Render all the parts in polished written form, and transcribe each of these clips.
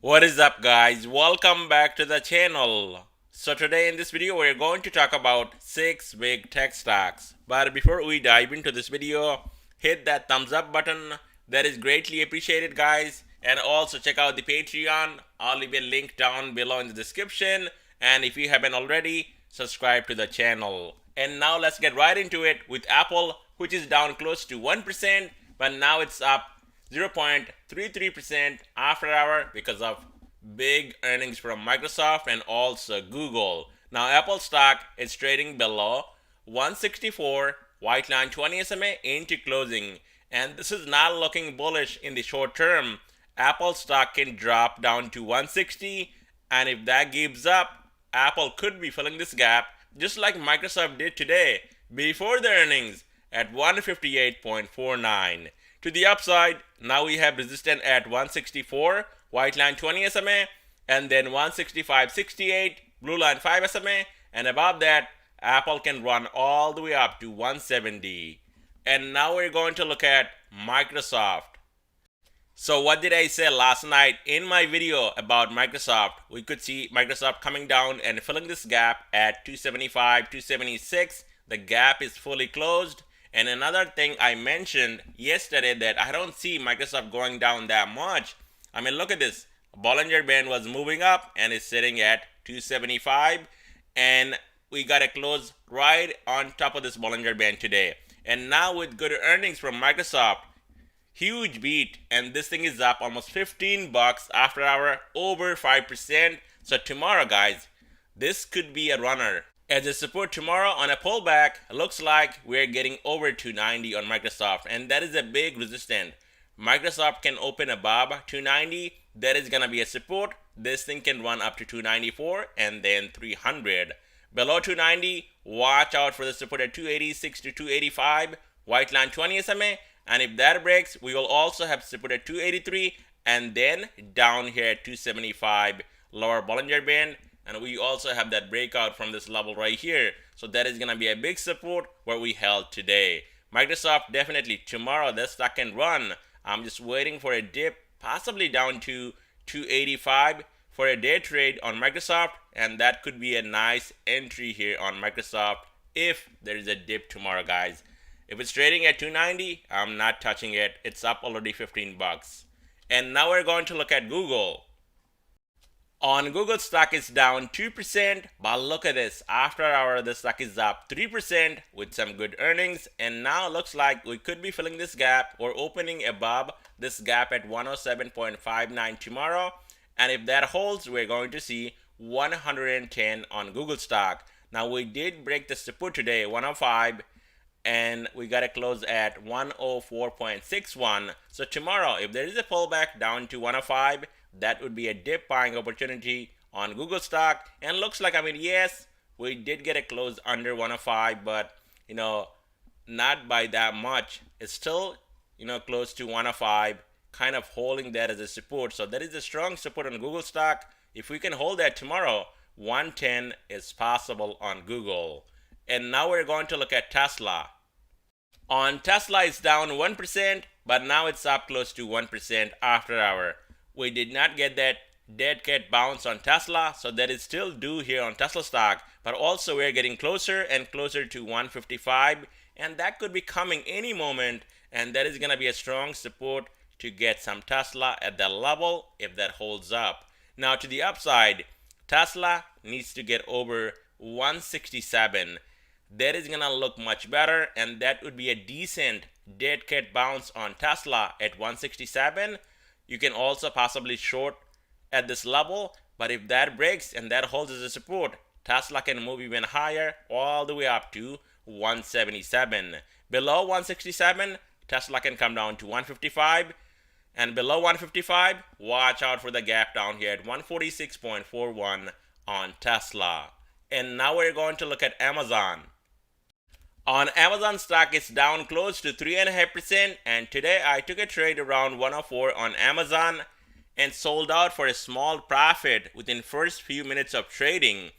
What is up, guys? Welcome back to the channel. So today in this video we're going to talk about 6 big tech stocks. But before we dive into this video, hit that thumbs up button. That is greatly appreciated, guys. And also check out the Patreon. I'll leave a link down below in the description. And if you haven't already, subscribe to the channel. And now let's get right into it with Apple, which is down close to 1%, but now it's up 0.33% after hour because of big earnings from Microsoft and also Google. Now Apple stock is trading below 164 white line 20 SMA into closing, and this is not looking bullish in the short term. Apple stock can drop down to 160, and if that gives up, Apple could be filling this gap just like Microsoft did today before the earnings at 158.49. To the upside, now we have resistance at 164, white line 20 SMA, and then 165.68, blue line 5 SMA, and above that, Apple can run all the way up to 170. And now we're going to look at Microsoft. So what did I say last night in my video about Microsoft? We could see Microsoft coming down and filling this gap at 275, 276. The gap is fully closed. And another thing I mentioned yesterday that I don't see Microsoft going down that much. I mean, look at this. Bollinger Band was moving up and is sitting at 275. And we got a close right on top of this Bollinger Band today. And now with good earnings from Microsoft, huge beat, and this thing is up almost 15 bucks after hour, over 5%. So tomorrow, guys, this could be a runner. As a support tomorrow on a pullback, looks like we're getting over 290 on Microsoft, and that is a big resistance. Microsoft can open above 290, that is gonna be a support. This thing can run up to 294 and then 300. Below 290, watch out for the support at 286 to 285, white line 20 SMA. And if that breaks, we will also have support at 283 and then down here at 275, lower Bollinger Band. And we also have that breakout from this level right here. So that is going to be a big support where we held today. Microsoft definitely tomorrow, this stock can run. I'm just waiting for a dip, possibly down to 285 for a day trade on Microsoft. And that could be a nice entry here on Microsoft if there is a dip tomorrow, guys. If it's trading at 290, I'm not touching it. It's up already 15 bucks. And now we're going to look at Google. On Google, stock is down 2%, but look at this. After hour, the stock is up 3% with some good earnings. And now it looks like we could be filling this gap or opening above this gap at 107.59 tomorrow. And if that holds, we're going to see 110 on Google stock. Now we did break the support today, 105. And we got to close at 104.61. So tomorrow, if there is a pullback down to 105, that would be a dip buying opportunity on Google stock. And looks like, yes, we did get a close under 105, but not by that much. It's still close to 105, kind of holding that as a support. So that is a strong support on Google stock. If we can hold that tomorrow, 110 is possible on Google. And now we're going to look at Tesla. On Tesla, it's down 1%, but now it's up close to 1% after hour. We did not get that dead cat bounce on Tesla, so that is still due here on Tesla stock. But also we're getting closer and closer to 155, and that could be coming any moment, and that is going to be a strong support to get some Tesla at that level if that holds up. Now to the upside, Tesla needs to get over 167. That is gonna look much better, and that would be a decent dead cat bounce on Tesla at 167. You can also possibly short at this level, but if that breaks and that holds as a support, Tesla can move even higher all the way up to 177. Below 167, Tesla can come down to 155, and below 155, watch out for the gap down here at 146.41 on Tesla. And now we're going to look at Amazon. On Amazon stock, it's down close to 3.5%, and today I took a trade around 104 on Amazon and sold out for a small profit within first few minutes of trading.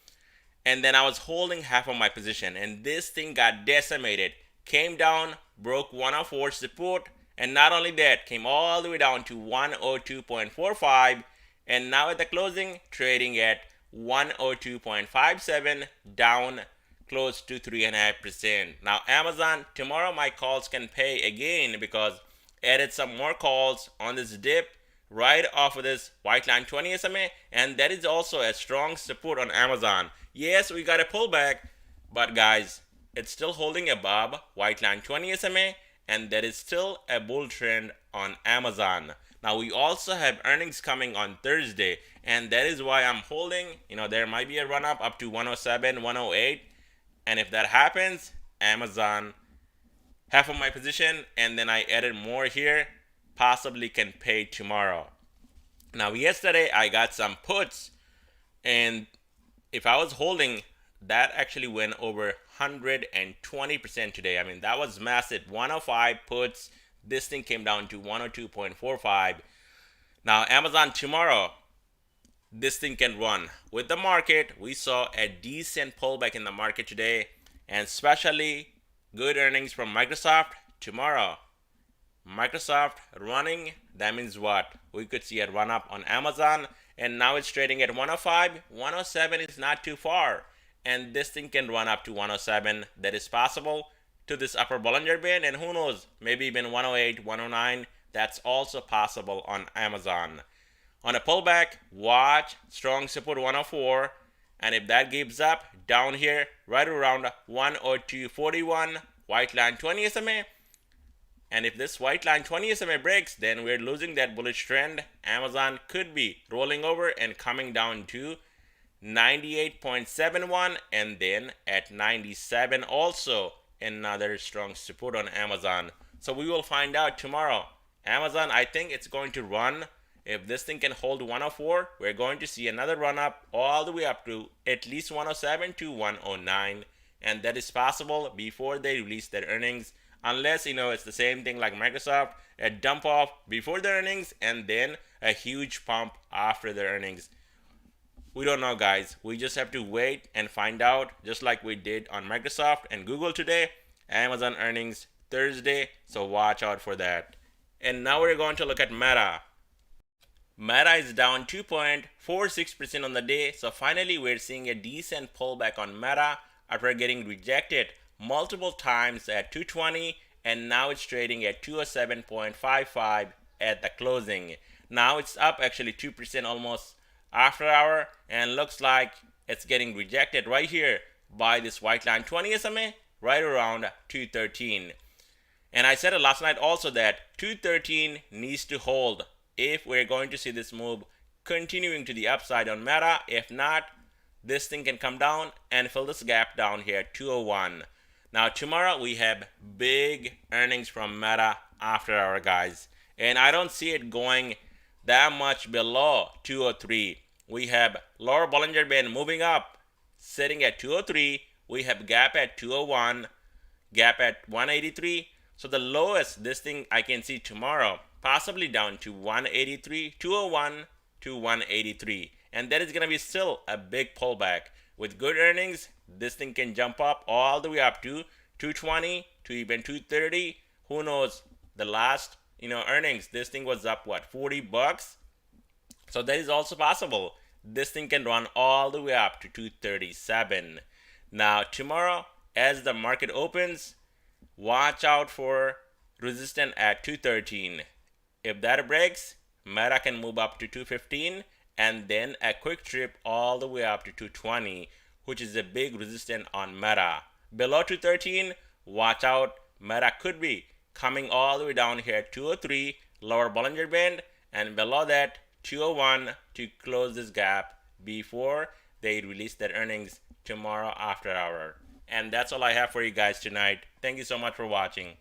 And then I was holding half of my position, and this thing got decimated. Came down, broke 104 support, and not only that, came all the way down to 102.45, and now at the closing trading at 102.57, down close to 3.5%. Now Amazon, tomorrow my calls can pay again because added some more calls on this dip right off of this white line 20 SMA, and that is also a strong support on Amazon. Yes, we got a pullback, but guys, it's still holding above white line 20 SMA, and there is still a bull trend on Amazon. Now we also have earnings coming on Thursday, and that is why I'm holding. There might be a run up to 107, 108, and if that happens, Amazon, half of my position, and then I added more here, possibly can pay tomorrow. Now yesterday I got some puts, and if I was holding, that actually went over 120% today. I mean, that was massive. 105 puts. This thing came down to 102.45. Now Amazon tomorrow, this thing can run with the market. We saw a decent pullback in the market today, and especially good earnings from Microsoft tomorrow. Microsoft running, that means what? We could see a run up on Amazon, and now it's trading at 105. 107 is not too far, and this thing can run up to 107. That is possible to this upper Bollinger Band, and who knows, maybe even 108, 109. That's also possible on Amazon. On a pullback, watch strong support 104, and if that gives up down here right around 102.41, white line 20 SMA, and if this white line 20 SMA breaks, then we're losing that bullish trend. Amazon could be rolling over and coming down to 98.71, and then at 97 also another strong support on Amazon. So we will find out tomorrow. Amazon, I think it's going to run. If this thing can hold 104, we're going to see another run up all the way up to at least 107 to 109, and that is possible before they release their earnings, unless it's the same thing like Microsoft, a dump off before the earnings and then a huge pump after the earnings. We don't know, guys. We just have to wait and find out, just like we did on Microsoft and Google today. Amazon earnings Thursday, so watch out for that. And now we're going to look at Meta. Meta is down 2.46% on the day, so finally we're seeing a decent pullback on Meta after getting rejected multiple times at 220, and now it's trading at 207.55 at the closing. Now it's up actually 2% almost after hour, and looks like it's getting rejected right here by this white line 20 SMA right around 213. And I said it last night also that 213 needs to hold if we're going to see this move continuing to the upside on Meta. If not, this thing can come down and fill this gap down here at 201. Now tomorrow we have big earnings from Meta after hour, guys, and I don't see it going that much below 203. We have lower Bollinger Band moving up, sitting at 203. We have gap at 201, gap at 183. So the lowest this thing I can see tomorrow, possibly down to 183, 201 to 183. And that is going to be still a big pullback. With good earnings, this thing can jump up all the way up to 220 to even 230. Who knows? The last earnings, this thing was up what, $40? So that is also possible. This thing can run all the way up to 237. Now tomorrow, as the market opens, watch out for resistance at 213. If that breaks, Meta can move up to 215, and then a quick trip all the way up to 220, which is a big resistance on Meta. Below 213, watch out. Meta could be coming all the way down here at 203, lower Bollinger Band, and below that 201 to close this gap before they release their earnings tomorrow after hour. And that's all I have for you guys tonight. Thank you so much for watching.